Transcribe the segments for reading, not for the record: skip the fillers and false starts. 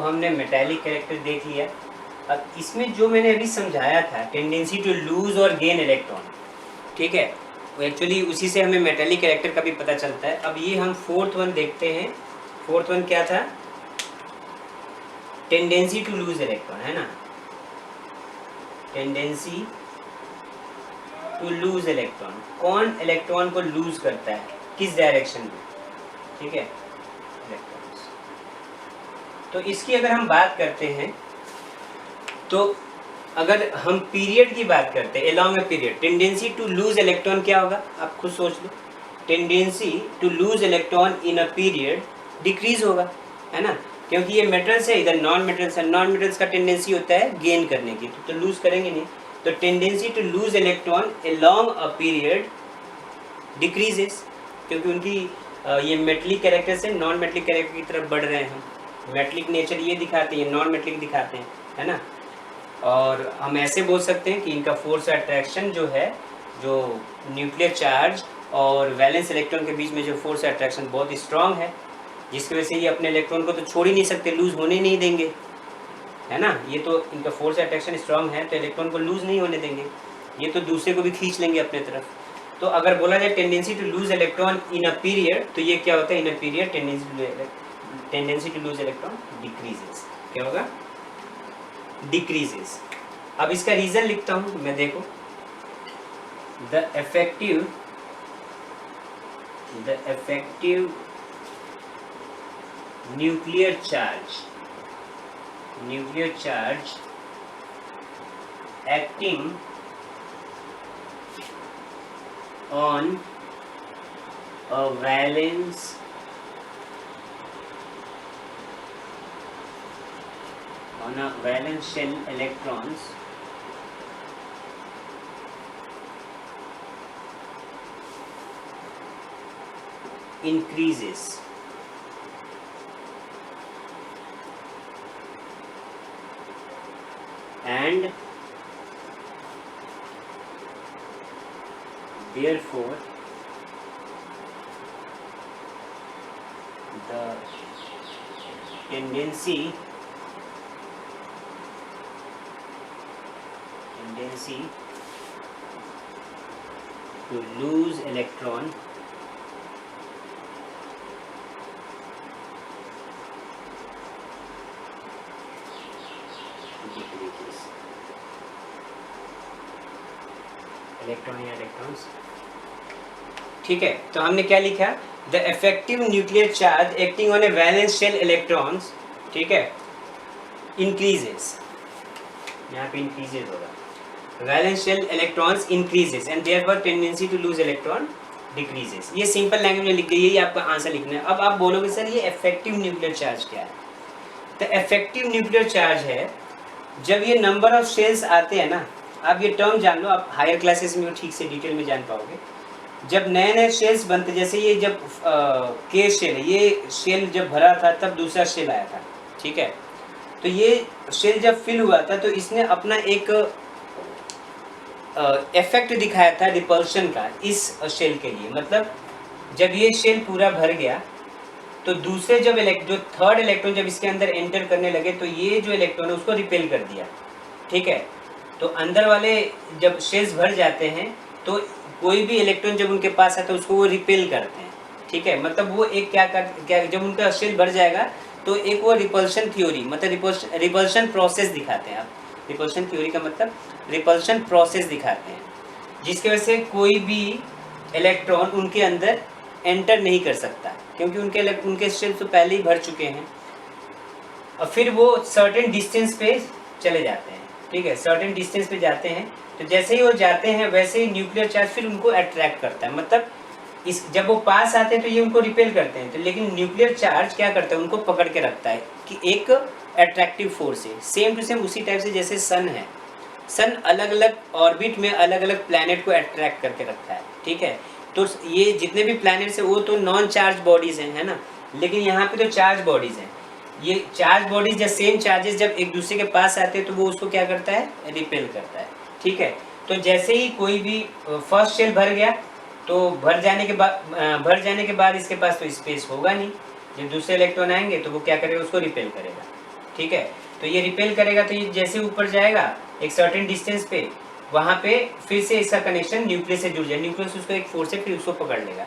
हमने metallic character देख लिया। अब इसमें जो मैंने अभी समझाया था टेंडेंसी टू लूज और गेन इलेक्ट्रॉन, ठीक है, वो एक्चुअली उसी से हमें मेटालिक कैरेक्टर का भी पता चलता है। अब ये हम फोर्थ वन देखते हैं। फोर्थ वन क्या था? टेंडेंसी टू लूज इलेक्ट्रॉन, है ना, टेंडेंसी टू लूज इलेक्ट्रॉन। कौन इलेक्ट्रॉन को लूज करता है, किस डायरेक्शन में, ठीक है, इलेक्ट्रॉन्स। तो इसकी अगर हम बात करते हैं तो अगर हम पीरियड की बात करते हैं, along a period, tendency to lose electron क्या होगा, आप खुद सोच लो। Tendency to lose electron in a period decrease होगा, है ना, क्योंकि ये मेटल्स है, इधर नॉन मेटल्स है। नॉन मेटल्स का टेंडेंसी होता है गेन करने की, तो लूज करेंगे नहीं। तो tendency to lose electron along a period decreases, क्योंकि उनकी ये मेटलिक कैरेक्टर से नॉन मेटलिक कैरेक्टर की तरफ बढ़ रहे हैं। मेटलिक नेचर ये दिखाते हैं, नॉन मेटलिक दिखाते हैं, है ना। और हम ऐसे बोल सकते हैं कि इनका फोर्स अट्रैक्शन जो है, जो न्यूक्लियर चार्ज और वैलेंस इलेक्ट्रॉन के बीच में जो फोर्स अट्रैक्शन बहुत स्ट्रांग है, जिसकी वजह से ये अपने इलेक्ट्रॉन को तो छोड़ ही नहीं सकते, लूज होने नहीं देंगे, है ना। ये तो इनका फोर्स अट्रैक्शन स्ट्रांग है तो इलेक्ट्रॉन को लूज नहीं होने देंगे, ये तो दूसरे को भी खींच लेंगे अपने तरफ। तो अगर बोला जाए tendency to lose electron in a period, तो ये क्या होता है, in a period tendency to lose electron decreases. क्या होगा? डिक्रीजेस। अब इसका रीजन लिखता हूँ मैं, देखो, the effective nuclear charge acting on a valence shell electrons increases and therefore the tendency to lose electron decreases। Electrons, ठीक है। तो हमने क्या लिखा? The effective nuclear charge acting on a valence shell electrons, ठीक है, इंक्रीजेस, यहाँ पे इंक्रीजेस होगा, valence shell electrons increases and therefore tendency to lose electron decreases. ये सिंपल लैंग्वेज में लिख के यही आपका आंसर लिखना है। अब आप बोलोगे सर ये इफेक्टिव न्यूक्लियर चार्ज क्या है? तो इफेक्टिव न्यूक्लियर चार्ज है जब ये नंबर ऑफ शेल्स आते हैं ना, आप ये टर्म जान लो, आप हायर क्लासेस में ठीक से डिटेल में जान पाओगे। जब नए नए शेल्स बनते, जैसे ये जब के शेल है, ये शेल जब भरा था तब दूसरा शेल आया था, ठीक है। तो ये शेल जब फिल हुआ था तो इसने अपना एक इफेक्ट दिखाया था रिपल्शन का इस शेल के लिए। मतलब जब ये शेल पूरा भर गया तो दूसरे जब जो थर्ड इलेक्ट्रॉन जब इसके अंदर एंटर करने लगे तो ये जो इलेक्ट्रॉन है उसको रिपेल कर दिया, ठीक है। तो अंदर वाले जब शेल्स भर जाते हैं तो कोई भी इलेक्ट्रॉन जब उनके पास आता है उसको वो रिपेल करते हैं, ठीक है। मतलब वो एक क्या जब उनका शेल भर जाएगा तो एक वो रिपल्शन थ्योरी, मतलब रिपल्शन प्रोसेस दिखाते हैं। आप रिपल्शन थ्योरी का मतलब रिपल्शन प्रोसेस दिखाते हैं, जिसकी वजह से कोई भी इलेक्ट्रॉन उनके अंदर एंटर नहीं कर सकता, क्योंकि उनके शेल तो पहले ही भर चुके हैं। और फिर वो सर्टेन डिस्टेंस पे चले जाते हैं, ठीक है, सर्टेन डिस्टेंस पे जाते हैं। तो जैसे ही वो जाते हैं वैसे ही न्यूक्लियर चार्ज फिर उनको अट्रैक्ट करता है। मतलब जब वो पास आते हैं तो ये उनको रिपेल करते हैं, तो लेकिन न्यूक्लियर चार्ज क्या करता है, उनको पकड़ के रखता है कि एक अट्रैक्टिव फोर्स है। सेम टू सेम उसी टाइप से जैसे सन है, सन अलग अलग ऑर्बिट में अलग अलग प्लैनेट को अट्रैक्ट करके रखता है, ठीक है। तो ये जितने भी प्लैनेट्स हैं वो तो नॉन चार्ज बॉडीज हैं, है ना, लेकिन यहाँ पे तो चार्ज बॉडीज हैं। ये चार्ज बॉडीज जब सेम चार्जेस जब एक दूसरे के पास आते हैं तो वो उसको क्या करता है, रिपेल करता है, ठीक है। तो जैसे ही कोई भी फर्स्ट शेल भर गया तो भर जाने के बाद इसके पास तो स्पेस होगा नहीं, जब दूसरे इलेक्ट्रॉन आएंगे तो वो क्या करेगा, उसको रिपेल करेगा, ठीक है। तो ये रिपेल करेगा तो ये जैसे ऊपर जाएगा एक सर्टेन डिस्टेंस पे, वहाँ पे फिर से इसका कनेक्शन न्यूक्लियस से जुड़ जाए, न्यूक्लियस उसको एक फोर्स से फिर उसको पकड़ लेगा।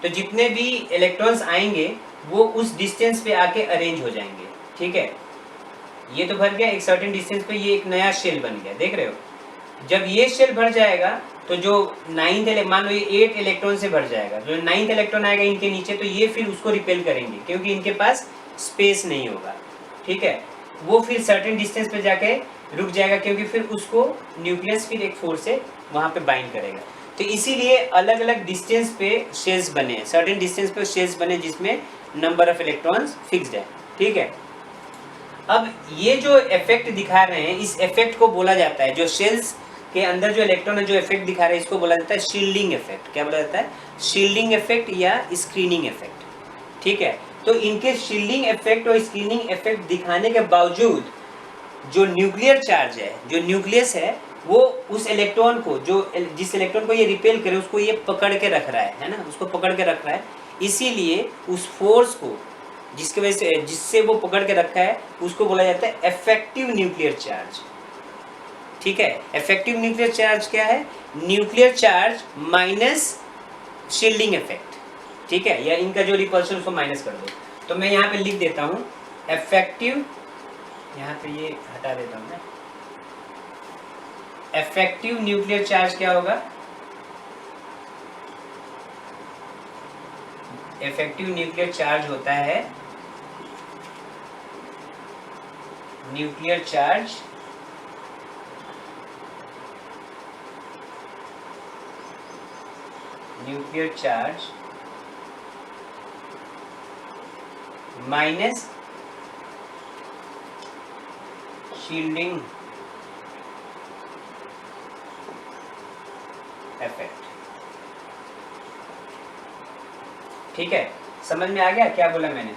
तो जितने भी इलेक्ट्रॉन्स आएंगे वो उस डिस्टेंस पे आके अरेंज हो जाएंगे, ठीक है। ये तो भर गया एक सर्टेन डिस्टेंस पे, ये एक नया शेल बन गया, देख रहे हो। जब ये शेल भर जाएगा तो जो 9th मान लो ये 8 इलेक्ट्रॉन से भर जाएगा, जो 9th इलेक्ट्रॉन आएगा इनके नीचे, तो ये फिर उसको रिपेल करेंगे क्योंकि इनके पास स्पेस नहीं होगा, ठीक है। वो फिर सर्टेन डिस्टेंस पे जाके रुक जाएगा क्योंकि फिर उसको न्यूक्लियस फिर एक फोर्स से वहाँ पे बाइंड करेगा। तो इसीलिए अलग अलग डिस्टेंस पे शेल्स बने, सर्टेन डिस्टेंस पे शेल्स बने जिसमें नंबर ऑफ इलेक्ट्रॉन्स फिक्स्ड है, ठीक है। अब ये जो इफेक्ट दिखा रहे हैं, इस इफेक्ट को बोला जाता है, जो शेल्स के अंदर जो इलेक्ट्रॉन है जो इफेक्ट दिखा रहे हैं, इसको बोला जाता है शील्डिंग इफेक्ट। क्या बोला जाता है? शील्डिंग इफेक्ट या स्क्रीनिंग इफेक्ट, ठीक है। तो इनके शील्डिंग इफेक्ट और स्क्रीनिंग इफेक्ट दिखाने के बावजूद जो न्यूक्लियर चार्ज है, जो न्यूक्लियस है, वो उस इलेक्ट्रॉन को, जो जिस इलेक्ट्रॉन को ये रिपेल करे उसको ये पकड़ के रख रहा है ना, उसको पकड़ के रख रहा है। इसीलिए उस फोर्स को जिसके वजह से, जिससे वो पकड़ के रखा है, उसको बोला जाता है इफेक्टिव न्यूक्लियर चार्ज, ठीक है। इफेक्टिव न्यूक्लियर चार्ज क्या है? Nuclear charge minus shielding effect, ठीक है, या इनका जो रिपल्शन उसको माइनस कर दो। तो मैं यहाँ पे लिख देता हूँ इफेक्टिव, यहाँ पे ये हटा देता हूँ मैं। इफेक्टिव न्यूक्लियर चार्ज क्या होगा? इफेक्टिव न्यूक्लियर चार्ज होता है nuclear charge minus shielding effect, ठीक है। समझ में आ गया क्या बोला मैंने?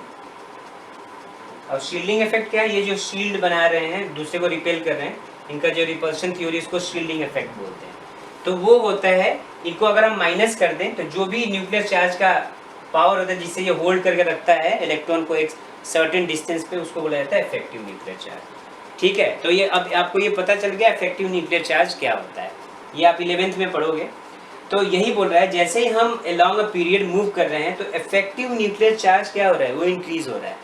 और शील्डिंग इफेक्ट क्या है? ये जो शील्ड बना रहे हैं, दूसरे को रिपेल कर रहे हैं, इनका जो रिपल्शन थ्योरी, इसको शील्डिंग इफेक्ट बोलते हैं। तो वो होता है, इनको अगर हम माइनस कर दें तो जो भी न्यूक्लियर चार्ज का पावर होता है जिससे ये होल्ड करके रखता है इलेक्ट्रॉन को एक सर्टेन डिस्टेंस पे, उसको बोला जाता है इफेक्टिव न्यूक्लियर चार्ज, ठीक है। तो ये अब आपको ये पता चल गया इफेक्टिव न्यूक्लियर चार्ज क्या होता है, ये आप 11th में पढ़ोगे। तो यही बोल रहा है, जैसे ही हम अलॉन्ग अ पीरियड मूव कर रहे हैं तो इफेक्टिव न्यूक्लियर चार्ज क्या हो रहा है? वो इंक्रीज हो रहा है,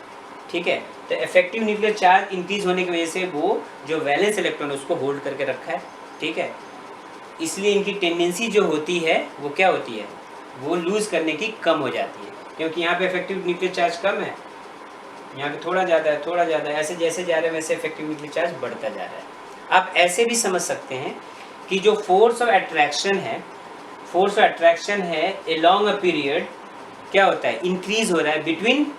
ठीक है। तो इफेक्टिव न्यूक्लियर चार्ज इंक्रीज होने की वजह से वो जो वैलेंस इलेक्ट्रॉन उसको होल्ड करके रखा है, ठीक है। इसलिए इनकी टेंडेंसी जो होती है वो क्या होती है? वो लूज करने की कम हो जाती है, क्योंकि यहाँ पे इफेक्टिव न्यूक्लियर चार्ज कम है, यहाँ पे थोड़ा ज़्यादा है, थोड़ा ज़्यादा है, ऐसे जैसे जा रहे हैं वैसे इफेक्टिव न्यूक्लियर चार्ज बढ़ता जा रहा है। आप ऐसे भी समझ सकते हैं कि जो फोर्स ऑफ अट्रैक्शन है, फोर्स ऑफ अट्रैक्शन है अलॉन्ग अ पीरियड, क्या होता है? इंक्रीज हो रहा है between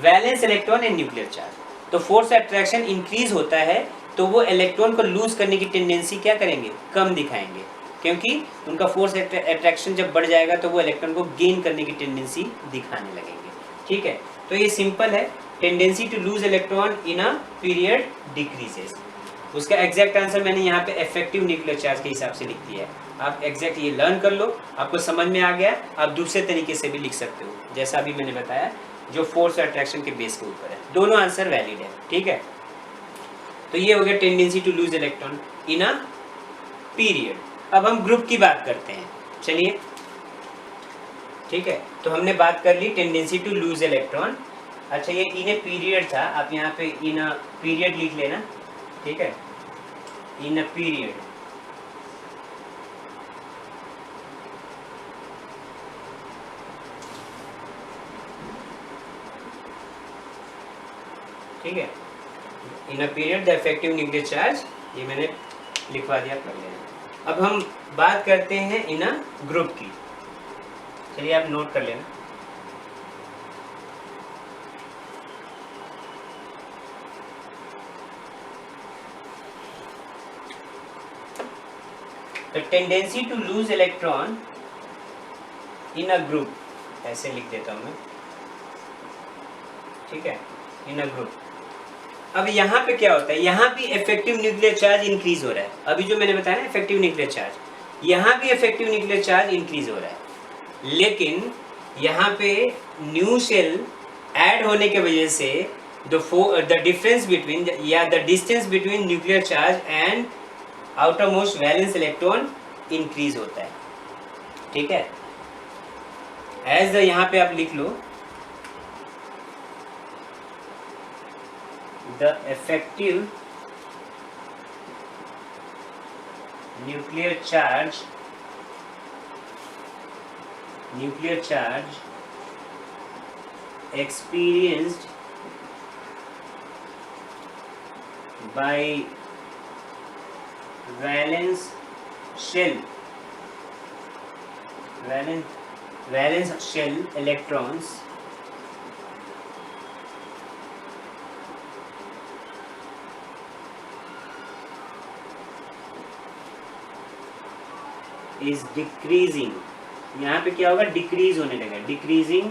valence electron and nuclear charge. तो फोर्स ऑफ अट्रैक्शन इंक्रीज होता है तो वो इलेक्ट्रॉन को लूज करने की टेंडेंसी क्या करेंगे? कम दिखाएंगे, क्योंकि उनका फोर्स अट्रैक्शन जब बढ़ जाएगा तो वो इलेक्ट्रॉन को गेन करने की टेंडेंसी दिखाने लगेंगे, ठीक है। तो ये सिंपल है, tendency to lose electron in a period decreases. उसका एग्जैक्ट आंसर मैंने यहाँ पे इफेक्टिव न्यूक्लियर चार्ज के हिसाब से लिख दिया है। आप एग्जैक्ट ये लर्न कर लो, आपको समझ में आ गया। आप दूसरे तरीके से भी लिख सकते हो, जैसा अभी मैंने बताया, जो फोर्स अट्रैक्शन के बेस के ऊपर है। दोनों आंसर वैलिड है, ठीक है। तो ये हो गया tendency to lose electron in a period. अब हम ग्रुप की बात करते हैं, चलिए, ठीक है। तो हमने बात कर ली टेंडेंसी टू लूज इलेक्ट्रॉन। अच्छा, ये इन ए पीरियड था, आप यहाँ पे इन अ पीरियड लिख लेना, ठीक है, इन अ पीरियड। ठीक है, in a period the effective nuclear charge, ये मैंने लिखवा दिया, कर लेना। अब हम बात करते हैं इन अ ग्रुप की, चलिए आप नोट कर लेना। The tendency to lose electron in a group, ऐसे लिख देता हूं मैं, ठीक है, इन अ ग्रुप। अब यहाँ पे क्या होता है? यहाँ भी इफेक्टिव न्यूक्लियर चार्ज इंक्रीज हो रहा है। अभी जो मैंने बताया ना इफेक्टिव न्यूक्लियर चार्ज, यहाँ भी इफेक्टिव न्यूक्लियर चार्ज इंक्रीज हो रहा है, लेकिन यहाँ पे न्यू शेल ऐड होने के वजह से the difference between the distance between nuclear charge and outermost valence electron increase होता है, ठीक है। एज यहाँ पे आप लिख लो the effective nuclear charge experienced by valence shell electrons is decreasing। यहाँ पे क्या होगा, डिक्रीज होने लगेगा, डिक्रीजिंग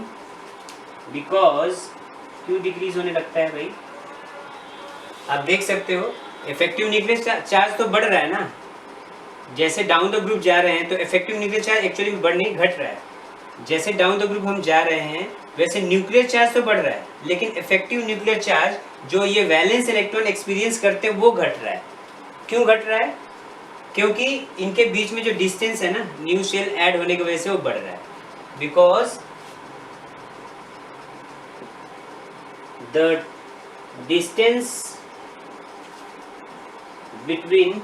बिकॉज, क्यों डिक्रीज होने लगता है भाई, आप देख सकते हो इफेक्टिव न्यूक्लियर चार्ज तो बढ़ रहा है ना, जैसे डाउन द ग्रुप जा रहे हैं तो इफेक्टिव न्यूक्लियर चार्ज एक्चुअली बढ़ नहीं, घट रहा है। जैसे डाउन द ग्रुप हम जा रहे हैं वैसे न्यूक्लियर चार्ज तो बढ़ रहा है, लेकिन इफेक्टिव न्यूक्लियर चार्ज जो ये वैलेंस इलेक्ट्रॉन एक्सपीरियंस करते हैं वो घट रहा है। क्यों घट रहा है, क्योंकि इनके बीच में जो डिस्टेंस है ना, न्यू शेल ऐड होने की वजह से वो बढ़ रहा है, because the distance between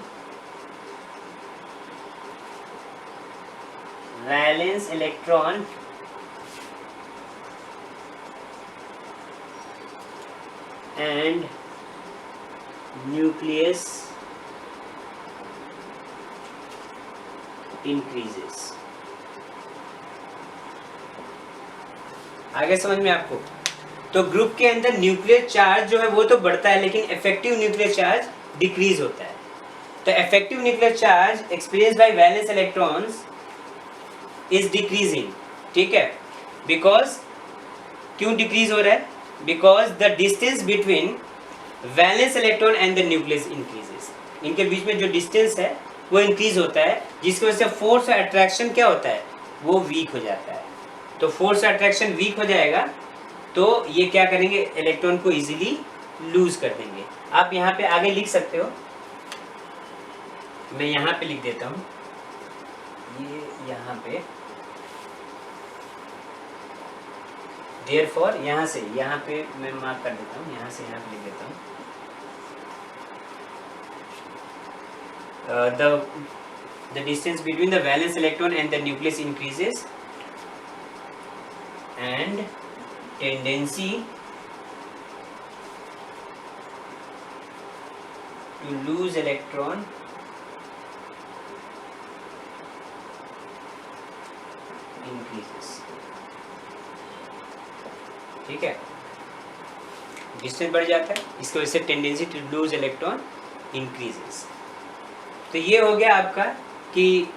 valence electron and nucleus increases। आगे समझ में आपको, तो ग्रुप के अंदर न्यूक्लियर चार्ज जो है वो तो बढ़ता है, लेकिन इफेक्टिव न्यूक्लियर चार्ज डिक्रीज होता है। तो effective nuclear charge experience by valence electrons is decreasing, ठीक है। बिकॉज, क्यों डिक्रीज हो रहा है, because the distance between valence electron and the nucleus increases. इनके बीच में जो डिस्टेंस है वो इंक्रीज होता है, जिसकी वजह से फोर्स अट्रैक्शन क्या होता है, वो वीक हो जाता है। तो फोर्स अट्रैक्शन वीक हो जाएगा तो ये क्या करेंगे, इलेक्ट्रॉन को इजीली लूज कर देंगे। आप यहाँ पे आगे लिख सकते हो, मैं यहाँ पे लिख देता हूँ, ये यहाँ पे देयरफॉर, यहाँ से यहाँ पे मैं मार्क कर देता हूँ, यहाँ से यहाँ पे लिख देता हूँ, the distance between the valence electron and the nucleus increases and tendency to lose electron increases, ठीक है। डिस्टेंस बढ़ जाता है, इसकी वजह से tendency to lose electron increases. तो ये हो गया आपका कि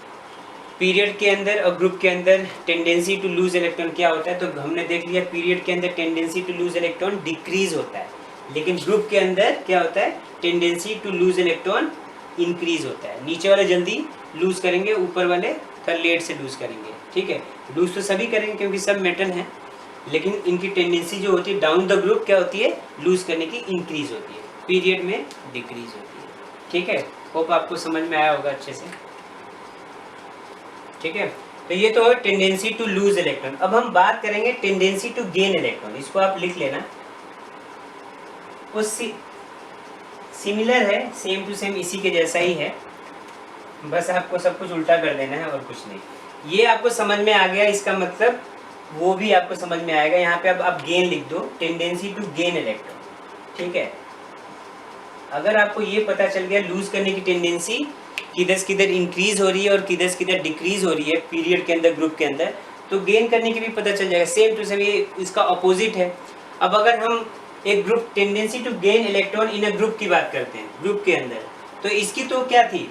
पीरियड के अंदर और ग्रुप के अंदर टेंडेंसी टू लूज इलेक्ट्रॉन क्या होता है। तो हमने देख लिया पीरियड के अंदर tendency to lose electron decrease होता है, लेकिन ग्रुप के अंदर क्या होता है, tendency to lose electron increase होता है। नीचे वाले जल्दी लूज करेंगे, ऊपर वाले थोड़ा लेट से लूज करेंगे, ठीक है। लूज तो सभी करेंगे क्योंकि सब मेटल हैं, लेकिन इनकी टेंडेंसी जो होती है डाउन द ग्रुप क्या होती है, लूज करने की इंक्रीज होती है, पीरियड में डिक्रीज होती है, ठीक है। होप आपको समझ में आया होगा अच्छे से, ठीक है। तो ये तो है टेंडेंसी टू लूज इलेक्ट्रॉन। अब हम बात करेंगे टेंडेंसी टू गेन इलेक्ट्रॉन। इसको आप लिख लेना, वो सिमिलर है, सेम टू सेम इसी के जैसा ही है, बस आपको सब कुछ उल्टा कर देना है और कुछ नहीं। ये आपको समझ में आ गया, इसका मतलब वो भी आपको समझ में आएगा। यहाँ पे अब आप गेन लिख दो, टेंडेंसी टू गेन इलेक्ट्रॉन, ठीक है। अगर आपको ये पता चल गया लूज करने की टेंडेंसी किधर से किधर इंक्रीज हो रही है और किधर से किधर डिक्रीज हो रही है पीरियड के अंदर, ग्रुप के अंदर, तो गेन करने की भी पता चल जाएगा। सेम टू सेम ये इसका अपोजिट है। अब अगर हम एक group tendency to gain electron in a group की बात करते हैं, ग्रुप के अंदर, तो इसकी तो क्या थी,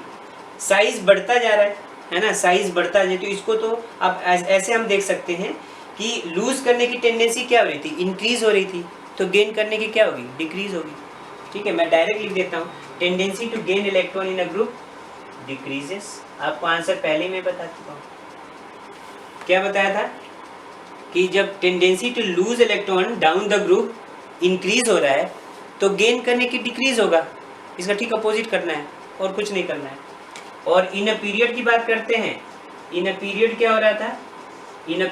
साइज बढ़ता जा रहा है ना, साइज बढ़ता जाए। तो इसको तो अब ऐसे हम देख सकते हैं कि लूज करने की टेंडेंसी क्या हो रही थी, इंक्रीज हो रही थी, तो गेन करने की क्या होगी, डिक्रीज होगी, ठीक है। मैं डायरेक्ट लिख देता हूँ, tendency to gain electron in a group decreases. आपको आंसर पहले ही मैं बता चुका हूँ, क्या बताया था कि जब tendency to lose electron down the group increase हो रहा है तो गेन करने की डिक्रीज होगा, इसका ठीक अपोजिट करना है और कुछ नहीं करना है। और इन अ पीरियड की बात करते हैं, इन अ पीरियड क्या हो रहा था, in a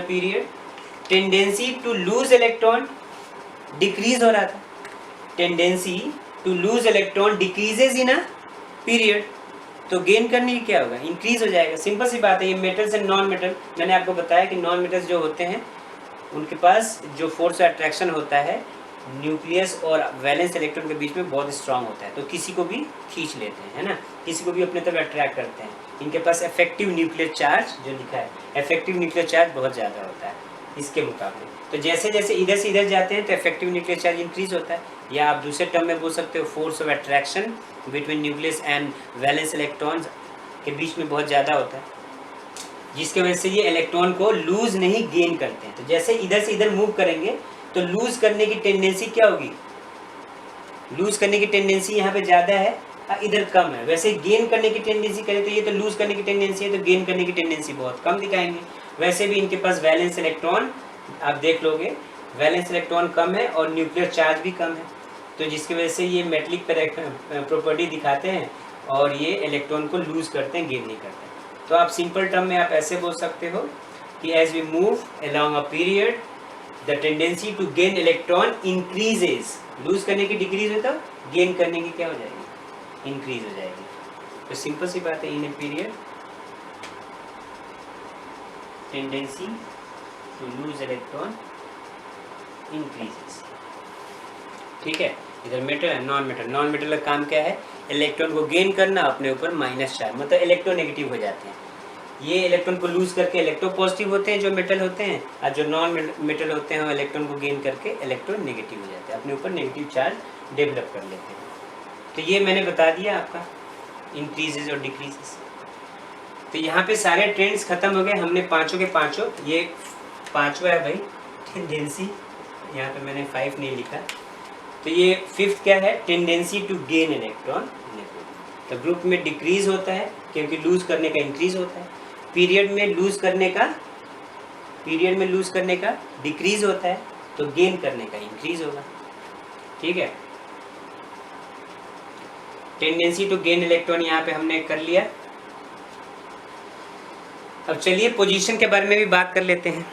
period tendency to lose electron decrease हो रहा था, tendency to lose electron decreases in a period, तो गेन करने की क्या होगा, इंक्रीज हो जाएगा। सिंपल सी बात है। ये मेटल्स एंड नॉन मेटल, मैंने आपको बताया कि नॉन मेटल्स जो होते हैं उनके पास जो फोर्स ऑफ अट्रैक्शन होता है न्यूक्लियस और वैलेंस इलेक्ट्रॉन के बीच में बहुत स्ट्रांग होता है, तो किसी को भी खींच लेते हैं, है ना, किसी को भी अपने तरफ अट्रैक्ट करते हैं। इनके पास इफेक्टिव न्यूक्लियर चार्ज जो लिखा है, इफेक्टिव न्यूक्लियर चार्ज बहुत ज़्यादा होता है इसके मुकाबले। तो जैसे जैसे इधर से इधर जाते हैं तो इफेक्टिव न्यूक्लियर चार्ज इंक्रीज होता है, या आप दूसरे टर्म में बोल सकते हो force of attraction between nucleus and valence electrons के बीच में बहुत ज़्यादा होता है, जिसके वजह से ये इलेक्ट्रॉन को लूज नहीं गेन करते हैं। तो जैसे इधर से इधर मूव करेंगे तो लूज करने की टेंडेंसी क्या होगी, लूज करने की टेंडेंसी यहाँ पे ज़्यादा है, इधर कम है। वैसे गेन करने की टेंडेंसी करें तो ये तो लूज करने की टेंडेंसी है, तो गेन करने की टेंडेंसी बहुत कम दिखाएंगे। वैसे भी इनके पास वैलेंस इलेक्ट्रॉन आप देख लोगे, वैलेंस इलेक्ट्रॉन कम है और न्यूक्लियर चार्ज भी कम है, तो जिसकी वजह से ये मेटलिक प्रॉपर्टी दिखाते हैं और ये इलेक्ट्रॉन को लूज करते हैं, गेन नहीं करते। तो आप सिंपल टर्म में आप ऐसे बोल सकते हो कि as we move along a period the tendency to gain electron increases, लूज करने की डिक्रीज हो तो गेन करने की क्या हो जाएगी, इंक्रीज हो जाएगी। तो सिंपल सी बात है, in a period tendency to lose electron increases. ठीक है, इधर मेटल है, नॉन मेटल, नॉन मेटल का काम क्या है, इलेक्ट्रॉन को गेन करना, अपने ऊपर माइनस चार्ज, मतलब इलेक्ट्रोनेगेटिव हो जाते हैं। ये इलेक्ट्रॉन को लूज करके इलेक्ट्रो पॉजिटिव होते हैं जो मेटल होते हैं, और जो नॉन मेटल होते हैं वो इलेक्ट्रॉन को गेन करके इलेक्ट्रॉन नेगेटिव हो जाते हैं, अपने ऊपर नेगेटिव चार्ज डेवलप कर लेते हैं। तो ये मैंने बता दिया आपका इंक्रीजेज और डिक्रीजेज। तो यहाँ पे सारे ट्रेंड्स खत्म हो गए, हमने पाँचों के पाँचों, ये पाँचवा है भाई टेंडेंसी, यहाँ पे मैंने 5 नहीं लिखा। तो ये फिफ्थ क्या है, टेंडेंसी टू गेन इलेक्ट्रॉन। तो ग्रुप में डिक्रीज होता है क्योंकि लूज करने का इंक्रीज होता है, पीरियड में लूज करने का डिक्रीज होता है, तो गेन करने का इंक्रीज होगा। ठीक है, टेंडेंसी टू गेन इलेक्ट्रॉन यहाँ पे हमने कर लिया। अब चलिए पोजीशन के बारे में भी बात कर लेते हैं।